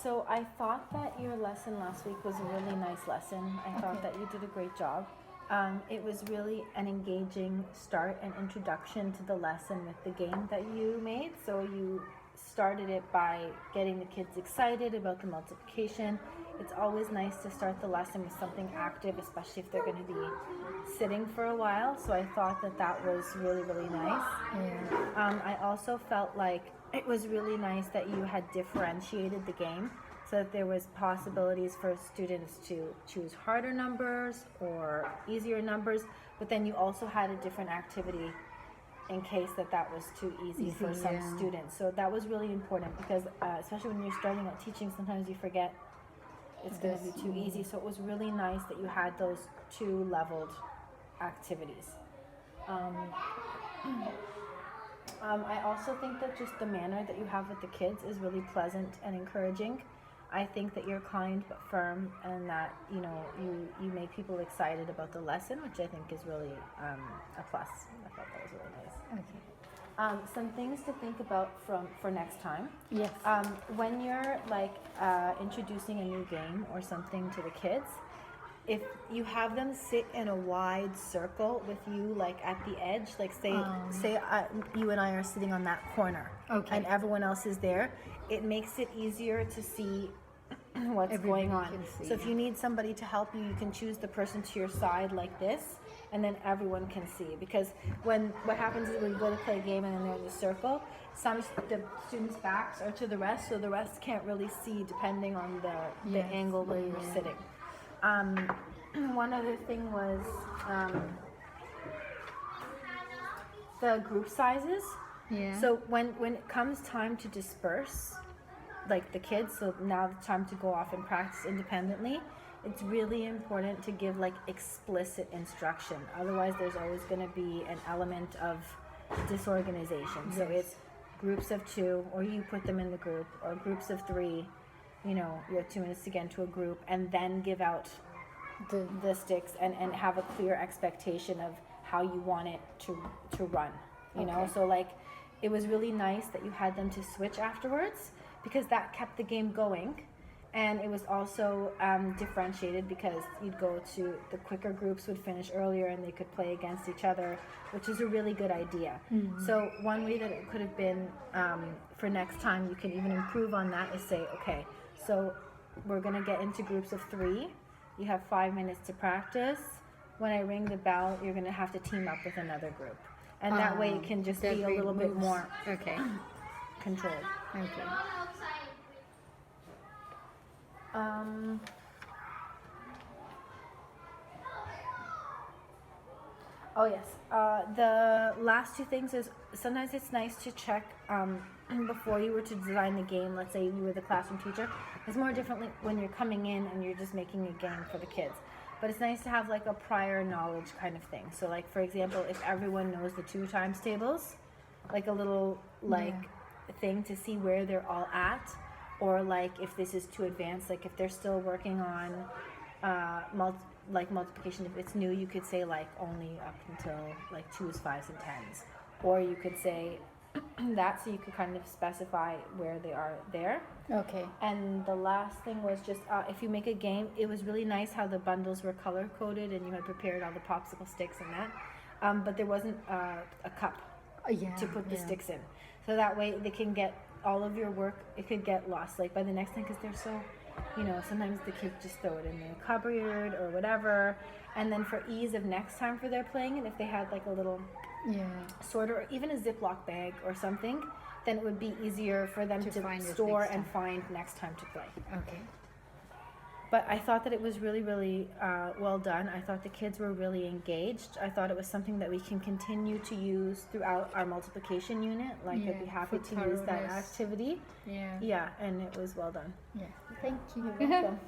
So I thought that your lesson last week was a really nice lesson. I thought that you did a great job. It was really an engaging start and introduction to the lesson with the game that you made. So you started it by getting the kids excited about the multiplication. It's always nice to start the lesson with something active, especially if they're going to be sitting for a while. So I thought that that was really, really nice. Yeah. I also felt like it was really nice that you had differentiated the game so that there was possibilities for students to choose harder numbers or easier numbers, but then you also had a different activity in case that was too easy for some yeah. students. So that was really important because especially when you're starting out teaching, sometimes you forget it's going to be too easy. So it was really nice that you had those two leveled activities. I also think that just the manner that you have with the kids is really pleasant and encouraging. I think that you're kind but firm, and that you make people excited about the lesson, which I think is really a plus. I thought that was really nice. Okay. Some things to think about for next time. Yes. When you're introducing a new game or something to the kids, if you have them sit in a wide circle with you, like at the edge, like say you and I are sitting on that corner, Okay. and everyone else is there, it makes it easier to see what's Everybody going on. can see. So if you need somebody to help you, you can choose the person to your side like this, and then everyone can see. Because what happens is when you go to play a game and then they're in the circle, the students' backs are to the rest, so the rest can't really see depending on the angle where you're sitting. One other thing was the group sizes. Yeah. So when it comes time to disperse, like the kids, so now the time to go off and practice independently, it's really important to give like explicit instruction. Otherwise, there's always going to be an element of disorganization. So it's groups of 2, or you put them in the group, or groups of 3. You have 2 minutes to get into a group, and then give out the sticks and have a clear expectation of how you want it to run. So like it was really nice that you had them to switch afterwards, because that kept the game going. And it was also differentiated because you'd go to the quicker groups would finish earlier and they could play against each other, which is a really good idea. So one way that it could have been for next time, you can even improve on that, is say, okay, so we're going to get into groups of 3. You have 5 minutes to practice. When I ring the bell, you're going to have to team up with another group. And that way it can just be a little bit more controlled. Okay. Oh yes. The last 2 things is sometimes it's nice to check before you were to design the game. Let's say you were the classroom teacher. It's more differently when you're coming in and you're just making a game for the kids. But it's nice to have like a prior knowledge kind of thing. So like for example, if everyone knows the 2 times tables, like a little thing to see where they're all at, or like if this is too advanced, like if they're still working on multiplication, if it's new, you could say like only up until like 2s, 5s, and 10s, or you could say that, so you could kind of specify where they are there. Okay. And the last thing was just if you make a game, it was really nice how the bundles were color coded and you had prepared all the popsicle sticks and that, but there wasn't a cup to put the sticks in, so that way they can get all of your work. It could get lost like by the next time, because they're so, sometimes the kids just throw it in their cupboard or whatever. And then for ease of next time for their playing, and if they had like a little sorter or even a Ziploc bag or something, then it would be easier for them to store and find next time to play. Okay. But I thought that it was really, really well done. I thought the kids were really engaged. I thought it was something that we can continue to use throughout our multiplication unit. Like, I'd be happy to use that activity. Yeah. Yeah, and it was well done. Yeah. Thank you. You're welcome.